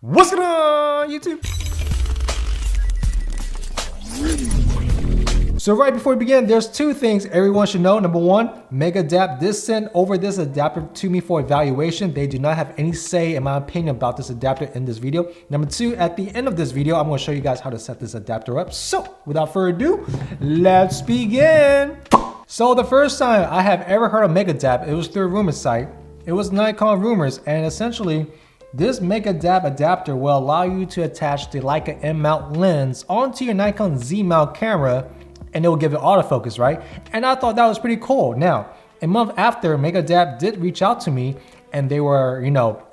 What's going on, YouTube? So right before we begin, there's two things everyone should know. Number one, Megadap did send over this adapter to me for evaluation. They do not have any say in my opinion about this adapter in this video. Number two, at the end of this video, I'm going to show you guys how to set this adapter up. So without further ado, let's begin. So the first time I have ever heard of Megadap, it was through a rumor site. It was Nikon rumors, and essentially, this Megadap adapter will allow you to attach the Leica M Mount lens onto your Nikon Z Mount camera, and it will give it autofocus, right? And I thought that was pretty cool. Now, a month after, Megadap did reach out to me, and they were,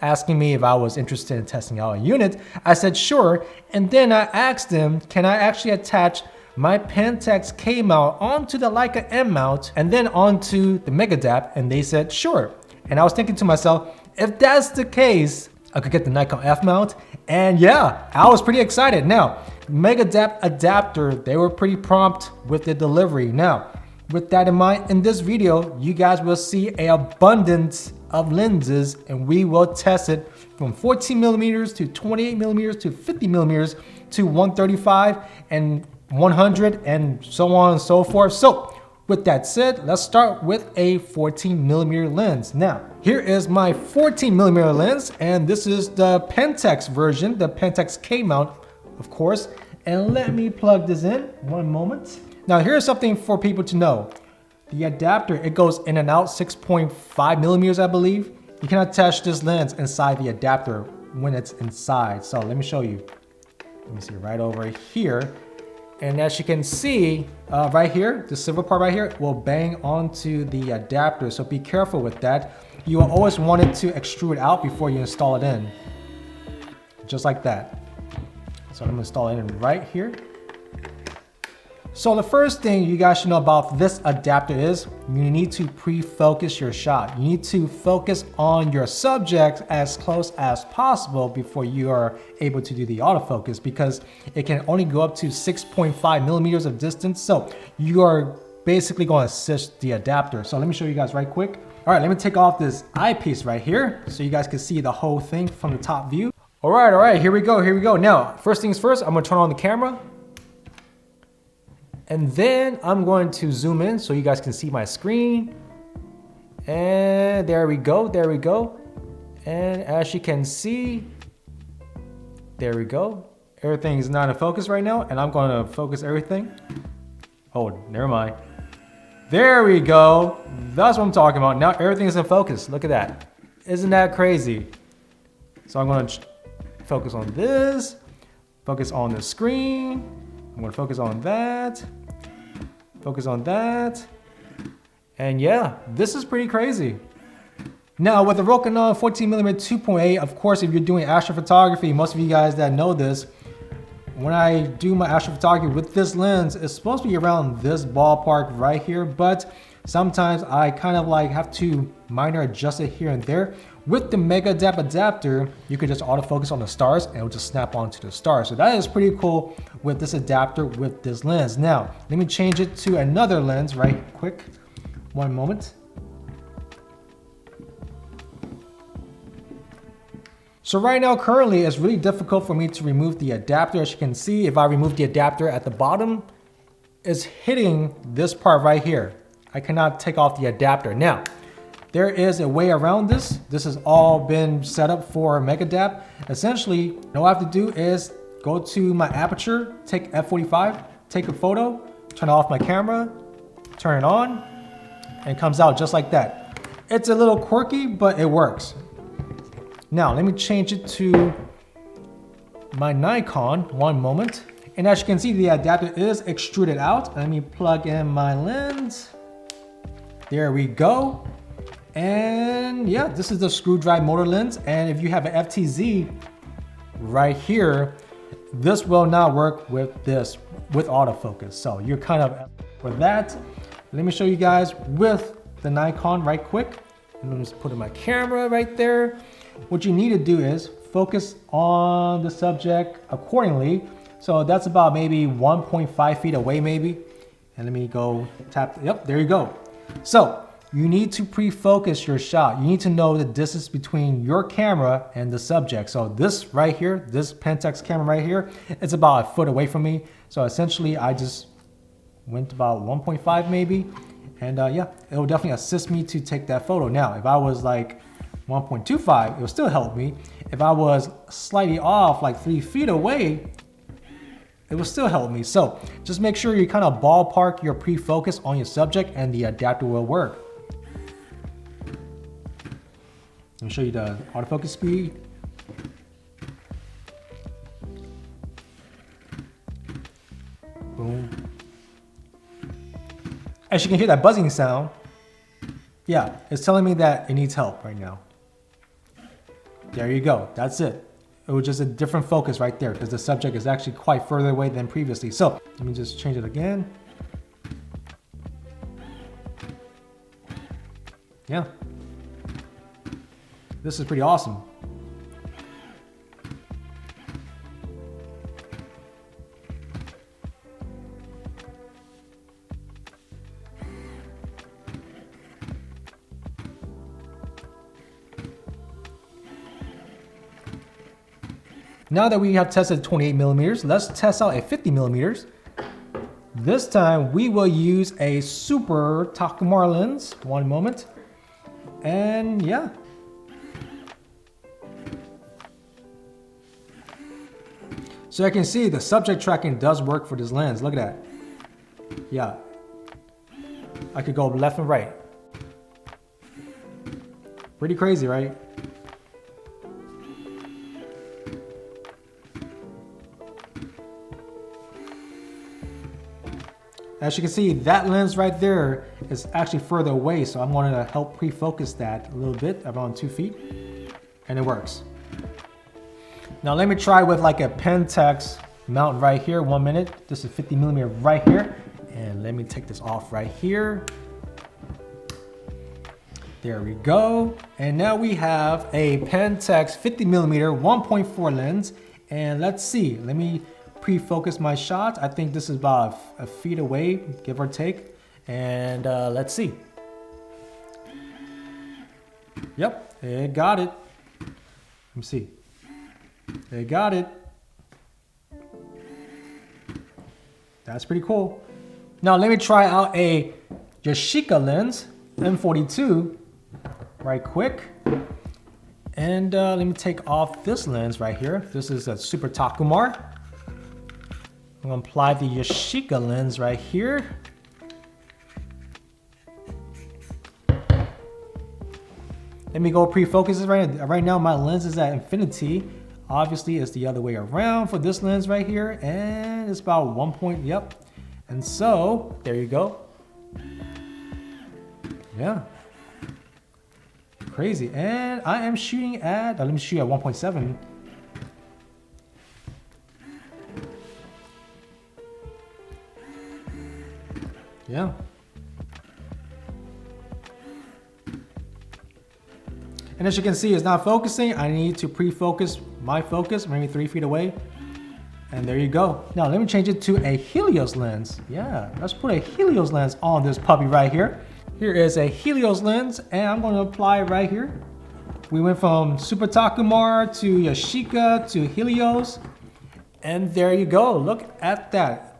asking me if I was interested in testing out a unit. I said sure, and then I asked them, can I actually attach my Pentax K Mount onto the Leica M Mount and then onto the Megadap? And they said sure. And I was thinking to myself, if that's the case, I could get the Nikon F mount, and yeah, I was pretty excited. Now, Megadap adapter, they were pretty prompt with the delivery. Now, with that in mind, in this video, you guys will see an abundance of lenses, and we will test it from 14 millimeters to 28 millimeters to 50 millimeters to 135 and 100 and so on and so forth. So, with that said, let's start with a 14 millimeter lens. Now, here is my 14 millimeter lens, and this is the Pentax version, the Pentax K Mount, of course. And let me plug this in, one moment. Now, here's something for people to know. The adapter, it goes in and out 6.5 millimeters, I believe. You can attach this lens inside the adapter when it's inside. So let me show you. Let me see right over here. And as you can see, right here, the silver part right here will bang onto the adapter. So be careful with that. You will always want it to extrude out before you install it in. Just like that. So I'm gonna install it in right here. So the first thing you guys should know about this adapter is you need to pre-focus your shot. You need to focus on your subject as close as possible before you are able to do the autofocus, because it can only go up to 6.5 millimeters of distance. So you are basically going to assist the adapter. So let me show you guys right quick. All right, let me take off this eyepiece right here so you guys can see the whole thing from the top view. All right, here we go. Now, first things first, I'm gonna turn on the camera. And then I'm going to zoom in so you guys can see my screen. And there we go. And as you can see, there we go. Everything is not in focus right now, and I'm going to focus everything. Oh, never mind. There we go. That's what I'm talking about. Now everything is in focus. Look at that. Isn't that crazy? So I'm going to focus on this, focus on the screen. I'm gonna focus on that, and yeah, this is pretty crazy. Now with the Rokinon 14mm 2.8, of course, if you're doing astrophotography, most of you guys that know this, when I do my astrophotography with this lens, it's supposed to be around this ballpark right here, but sometimes I kind of like have to minor adjust it here and there. With the Megadap adapter, you can just autofocus on the stars and it'll just snap onto the stars. So that is pretty cool with this adapter with this lens. Now, let me change it to another lens right quick. One moment. So right now, currently, it's really difficult for me to remove the adapter. As you can see, if I remove the adapter at the bottom, it's hitting this part right here. I cannot take off the adapter. Now, there is a way around this. This has all been set up for Megadap. Essentially, all I have to do is go to my aperture, take f45, take a photo, turn off my camera, turn it on, and it comes out just like that. It's a little quirky, but it works. Now, let me change it to my Nikon, one moment. And as you can see, the adapter is extruded out. Let me plug in my lens. There we go. And yeah, this is the screw drive motor lens. And if you have an FTZ right here, this will not work with this, with autofocus. So you're kind of for that. Let me show you guys with the Nikon right quick. And let me just put in my camera right there. What you need to do is focus on the subject accordingly. So that's about maybe 1.5 feet away maybe. And let me go tap, yep, there you go. So you need to pre-focus your shot. You need to know the distance between your camera and the subject. So this right here, this Pentax camera right here, it's about a foot away from me. So essentially I just went about 1.5 maybe. And yeah, it will definitely assist me to take that photo. Now, if I was like 1.25, it will still help me. If I was slightly off, like 3 feet away, it will still help me. So just make sure you kind of ballpark your pre-focus on your subject and the adapter will work. Let me show you the autofocus speed. Boom. As you can hear that buzzing sound, yeah, it's telling me that it needs help right now. There you go, that's it. It was just a different focus right there because the subject is actually quite further away than previously. So let me just change it again. Yeah, this is pretty awesome. Now that we have tested 28 millimeters, let's test out a 50 millimeters. This time we will use a super Takumar lens. One moment. And yeah. So I can see the subject tracking does work for this lens. Look at that. Yeah. I could go left and right. Pretty crazy, right? As you can see, that lens right there is actually further away, so I'm going to help pre-focus that a little bit, around 2 feet, and it works. Now let me try with like a Pentax Mount right here, 1 minute. This is 50 millimeter right here, and let me take this off right here. There we go. And now we have a Pentax 50 millimeter 1.4 lens, and let's see, let me pre-focus my shot. I think this is about a feet away, give or take. And let's see. Yep, it got it. Let me see. It got it. That's pretty cool. Now let me try out a Yashica lens, M42, right quick. And let me take off this lens right here. This is a Super Takumar. I'm gonna apply the Yashica lens right here. Let me go pre-focus it right now. My lens is at infinity. Obviously, it's the other way around for this lens right here, and it's about 1 point. Yep. And so there you go. Yeah. Crazy. And I am shooting at. Let me shoot at 1.7. Yeah. And as you can see, it's not focusing. I need to pre-focus my focus, maybe 3 feet away. And there you go. Now let me change it to a Helios lens. Yeah, let's put a Helios lens on this puppy right here. Here is a Helios lens, and I'm going to apply it right here. We went from Super Takumar to Yashica to Helios. And there you go. Look at that.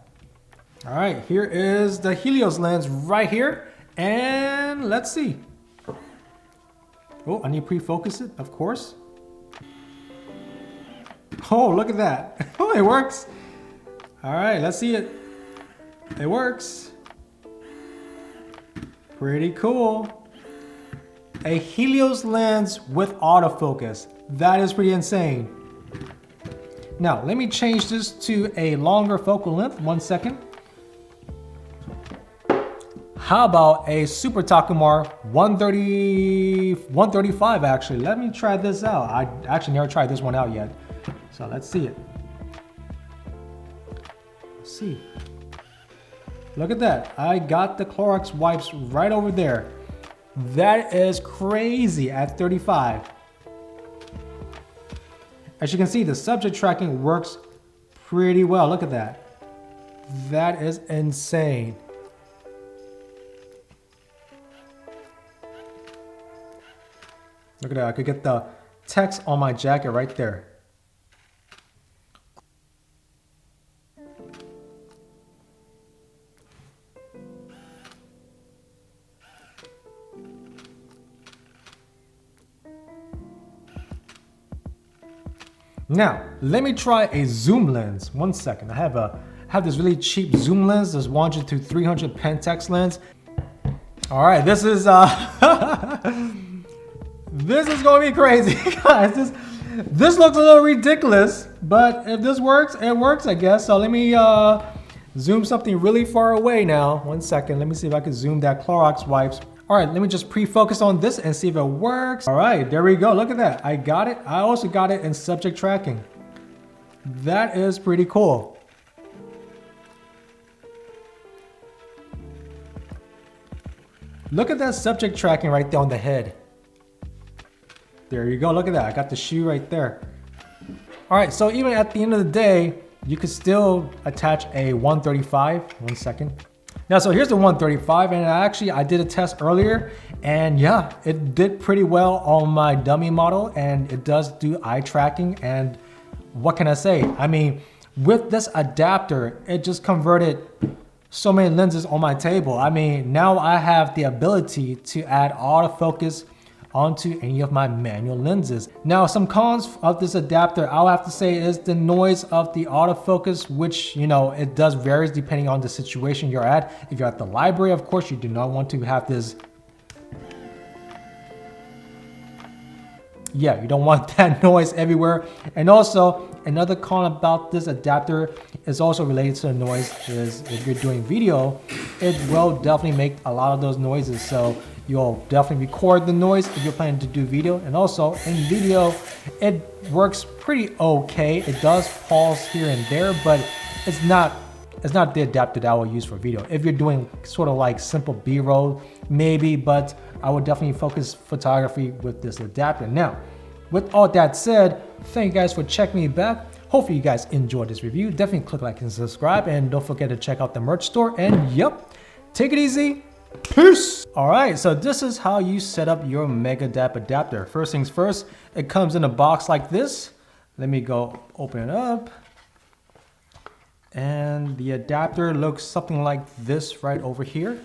All right, here is the Helios lens right here, and let's see. Oh, I need to pre-focus it, of course. Oh, look at that. Oh, it works. All right, let's see it. It works. Pretty cool. A Helios lens with autofocus. That is pretty insane. Now, let me change this to a longer focal length. 1 second. How about a Super Takumar 135 actually? Let me try this out. I actually never tried this one out yet. So let's see it. Let's see. Look at that. I got the Clorox wipes right over there. That is crazy at 35. As you can see, the subject tracking works pretty well. Look at that. That is insane. Look at that, I could get the text on my jacket right there. Now, let me try a zoom lens. 1 second. I have this really cheap zoom lens, this 100 to 300 Pentax lens. All right, this is this is gonna be crazy, guys. This looks a little ridiculous, but if this works, it works, I guess. So let me zoom something really far away now. 1 second. Let me see if I can zoom that Clorox wipes. All right, let me just pre-focus on this and see if it works. All right, there we go. Look at that. I got it. I also got it in subject tracking. That is pretty cool. Look at that subject tracking right there on the head. There you go. Look at that. I got the shoe right there. All right, so even at the end of the day, you could still attach a 135. 1 second. Now, so here's the 135, and I did a test earlier, and yeah, it did pretty well on my dummy model, and it does do eye tracking. And what can I say? I mean, with this adapter, it just converted so many lenses on my table. I mean, now I have the ability to add autofocus onto any of my manual lenses. Now, some cons of this adapter, I'll have to say, is the noise of the autofocus, which, you know, it does varies depending on the situation you're at. If you're at the library, of course, you do not want to have this. Yeah, you don't want that noise everywhere. And also, another con about this adapter is also related to the noise, is if you're doing video, it will definitely make a lot of those noises. So you'll definitely record the noise if you're planning to do video. And also in video, it works pretty okay. It does pause here and there, but it's not the adapter that I will use for video. If you're doing sort of like simple B-roll, maybe, but I would definitely focus photography with this adapter. Now, with all that said, thank you guys for checking me back. Hopefully you guys enjoyed this review. Definitely click like and subscribe, and don't forget to check out the merch store. And yep, take it easy. Peace. All right, so this is how you set up your Megadap adapter. First things first, it comes in a box like this. Let me go open it up. And the adapter looks something like this right over here.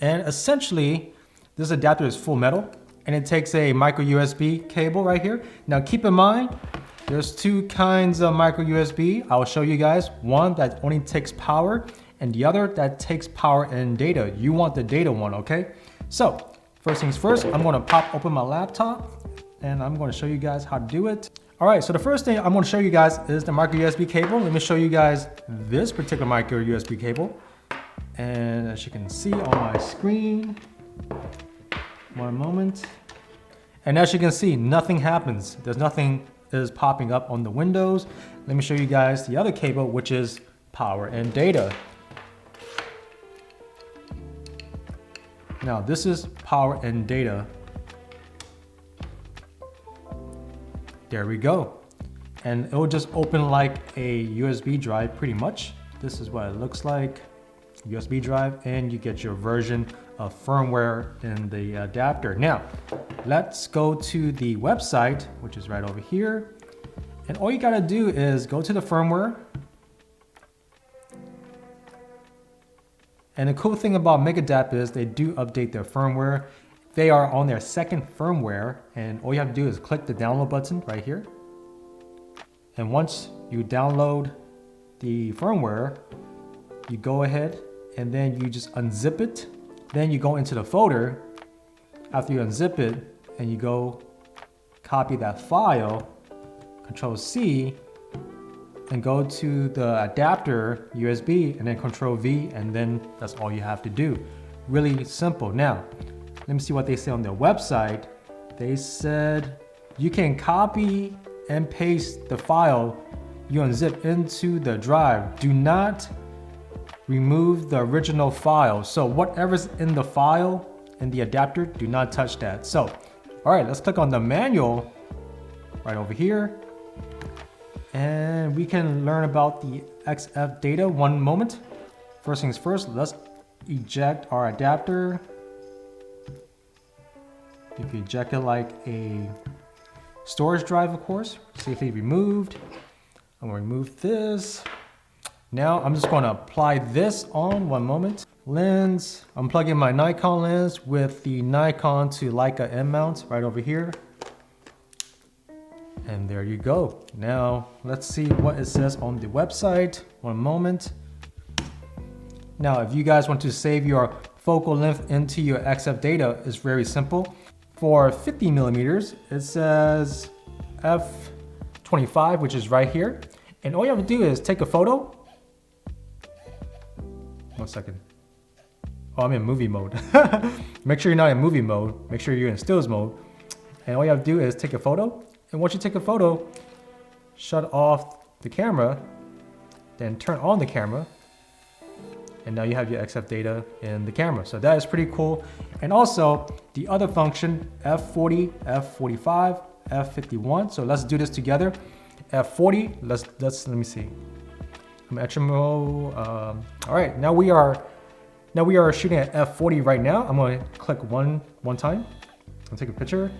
And essentially, this adapter is full metal, and it takes a micro USB cable right here. Now keep in mind, there's two kinds of micro USB. I will show you guys. One that only takes power, and the other that takes power and data. You want the data one, okay? So first things first, I'm gonna pop open my laptop, and I'm gonna show you guys how to do it. All right, so the first thing I'm gonna show you guys is the micro USB cable. Let me show you guys this particular micro USB cable. And as you can see on my screen, 1 moment. And as you can see, nothing happens. There's nothing is popping up on the windows. Let me show you guys the other cable, which is power and data. Now this is power and data. There we go. And it will just open like a USB drive pretty much. This is what it looks like. USB drive, and you get your version of firmware in the adapter. Now, let's go to the website, which is right over here. And all you gotta do is go to the firmware. And the cool thing about Megadap is they do update their firmware. They are on their second firmware, and all you have to do is click the download button right here. And once you download the firmware, you go ahead and then you just unzip it. Then you go into the folder after you unzip it, and you go copy that file, Control C, and go to the adapter USB, and then Control V, and then that's all you have to do. Really simple. Now, let me see what they say on their website. They said you can copy and paste the file you unzip into the drive. Do not remove the original file. So whatever's in the file in the adapter, do not touch that. So, all right, let's click on the manual right over here. And we can learn about the XF data. 1 moment. First things first, let's eject our adapter. You can eject it like a storage drive, of course, safely removed. I'm gonna remove this. Now I'm just gonna apply this on, one moment. Lens, I'm plugging my Nikon lens with the Nikon to Leica M mount right over here. And there you go. Now let's see what it says on the website, one moment. Now, if you guys want to save your focal length into your XF data, it's very simple. For 50 millimeters, it says f/25, which is right here. And all you have to do is take a photo. 1 second. Oh, I'm in movie mode. Make sure you're not in movie mode. Make sure you're in stills mode. And all you have to do is take a photo. And once you take a photo, shut off the camera, then turn on the camera. And now you have your XF data in the camera. So that is pretty cool. And also the other function, f/40, f/45, f/51. So let's do this together. f/40, let me see. Metro, all right, now we are shooting at f/40 right now. I'm gonna click one time. I'll take a picture.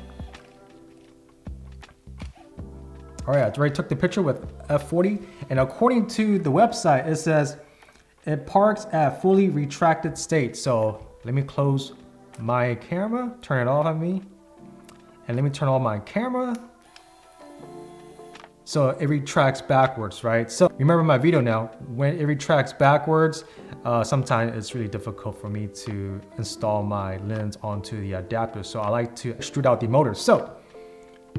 All right, I already took the picture with f/40. And according to the website, it says, it parks at fully retracted state. So let me close my camera, turn it off on me. And let me turn on my camera. So it retracts backwards, right? So remember my video now, when it retracts backwards, sometimes it's really difficult for me to install my lens onto the adapter. So I like to extrude out the motor. So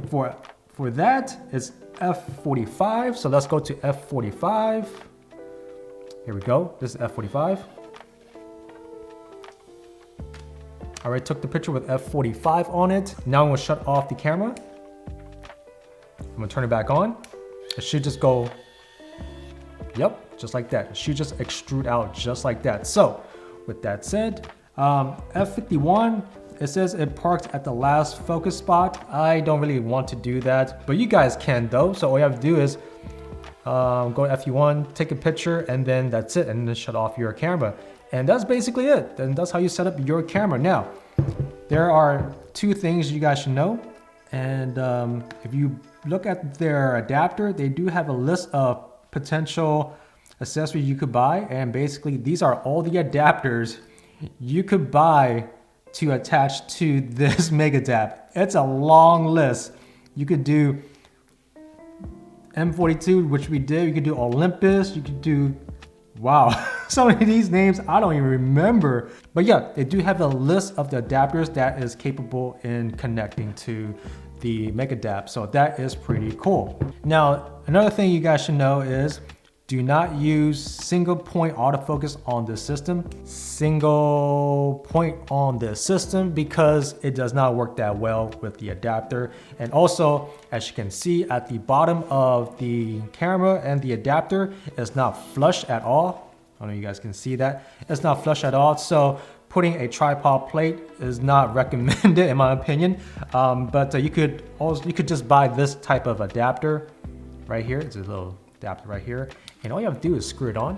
for that, it's f/45. So let's go to f/45. Here we go, this is f/45. All right, took the picture with f/45 on it. Now I'm gonna shut off the camera. I'm gonna turn it back on. It should just go, yep, just like that. It should just extrude out just like that. So with that said, f/51, it says it parks at the last focus spot. I don't really want to do that, but you guys can though. So all you have to do is go to f/1, take a picture, and then that's it, and then shut off your camera. And that's basically it. And that's how you set up your camera. Now, there are two things you guys should know. And if you look at their adapter, they do have a list of potential accessories you could buy. And basically, these are all the adapters you could buy to attach to this Megadap. It's a long list. You could do M42, which we did. You could do Olympus. You could do, wow, some of these names I don't even remember. But yeah, they do have a list of the adapters that is capable in connecting to the Megadap. So that is pretty cool. Now, another thing you guys should know is do not use single point autofocus on this system. Single point on this system because it does not work that well with the adapter. And also, as you can see at the bottom of the camera and the adapter, it's not flush at all. I don't know if you guys can see that. It's not flush at all. So putting a tripod plate is not recommended in my opinion. But you could just buy this type of adapter right here. It's a little adapter right here. And all you have to do is screw it on.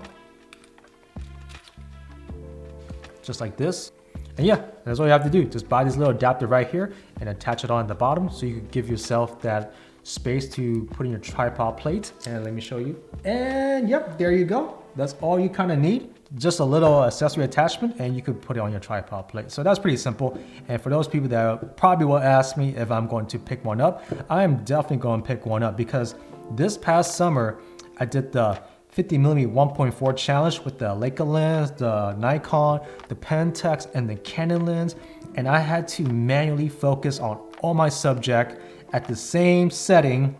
Just like this. And yeah, that's all you have to do. Just buy this little adapter right here and attach it on the bottom so you can give yourself that space to put in your tripod plate. And let me show you. And yep, there you go. That's all you kind of need. Just a little accessory attachment and you could put it on your tripod plate. So that's pretty simple. And for those people that probably will ask me if I'm going to pick one up, I am definitely going to pick one up because this past summer, I did the 50mm 1.4 challenge with the Leica lens, the Nikon, the Pentax, and the Canon lens. And I had to manually focus on all my subject at the same setting,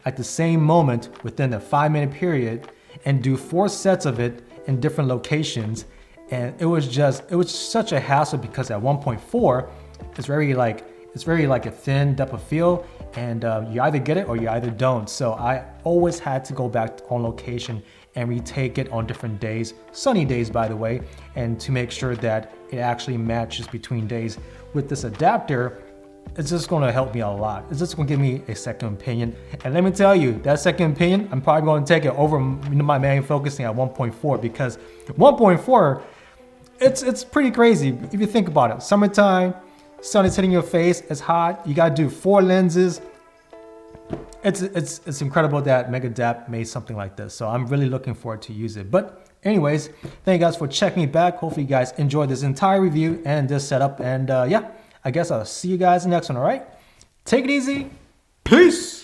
at the same moment within a 5-minute period and do 4 sets of it in different locations. And it was such a hassle because at 1.4, it's very like a thin depth of field and you either get it or you either don't. So I always had to go back on location and retake it on different days, sunny days by the way, and to make sure that it actually matches between days. With this adapter, it's just gonna help me a lot. It's just gonna give me a second opinion. And let me tell you, that second opinion, I'm probably gonna take it over my manual focusing at 1.4 because 1.4, it's pretty crazy if you think about it. Summertime, Sun is hitting your face, it's hot, you gotta do 4 lenses. It's incredible that Megadap made something like this. So I'm really looking forward to use it. But anyways, thank you guys for checking me back. Hopefully you guys enjoyed this entire review and this setup. And yeah, I guess I'll see you guys in the next one, all right? Take it easy. Peace.